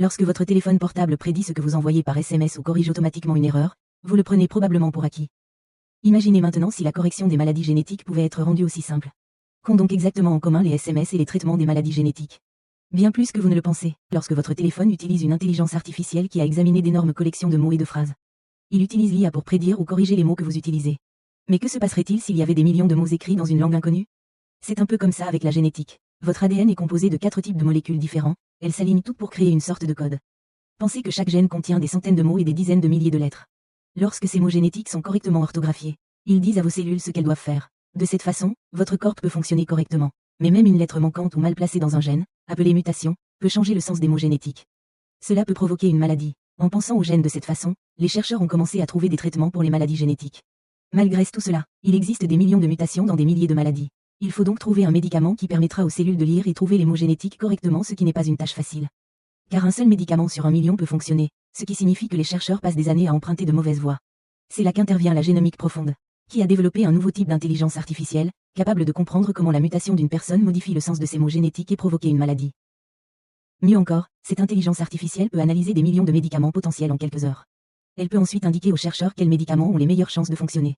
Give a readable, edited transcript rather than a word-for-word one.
Lorsque votre téléphone portable prédit ce que vous envoyez par SMS ou corrige automatiquement une erreur, vous le prenez probablement pour acquis. Imaginez maintenant si la correction des maladies génétiques pouvait être rendue aussi simple. Qu'ont donc exactement en commun les SMS et les traitements des maladies génétiques? Bien plus que vous ne le pensez, lorsque votre téléphone utilise une intelligence artificielle qui a examiné d'énormes collections de mots et de phrases. Il utilise l'IA pour prédire ou corriger les mots que vous utilisez. Mais que se passerait-il s'il y avait des millions de mots écrits dans une langue inconnue? C'est un peu comme ça avec la génétique. Votre ADN est composé de 4 types de molécules différents, elles s'alignent toutes pour créer une sorte de code. Pensez que chaque gène contient des centaines de mots et des dizaines de milliers de lettres. Lorsque ces mots génétiques sont correctement orthographiés, ils disent à vos cellules ce qu'elles doivent faire. De cette façon, votre corps peut fonctionner correctement. Mais même une lettre manquante ou mal placée dans un gène, appelée mutation, peut changer le sens des mots génétiques. Cela peut provoquer une maladie. En pensant aux gènes de cette façon, les chercheurs ont commencé à trouver des traitements pour les maladies génétiques. Malgré tout cela, il existe des millions de mutations dans des milliers de maladies. Il faut donc trouver un médicament qui permettra aux cellules de lire et trouver les mots génétiques correctement, ce qui n'est pas une tâche facile. Car un seul médicament sur 1 million peut fonctionner, ce qui signifie que les chercheurs passent des années à emprunter de mauvaises voies. C'est là qu'intervient la génomique profonde, qui a développé un nouveau type d'intelligence artificielle, capable de comprendre comment la mutation d'une personne modifie le sens de ses mots génétiques et provoquer une maladie. Mieux encore, cette intelligence artificielle peut analyser des millions de médicaments potentiels en quelques heures. Elle peut ensuite indiquer aux chercheurs quels médicaments ont les meilleures chances de fonctionner.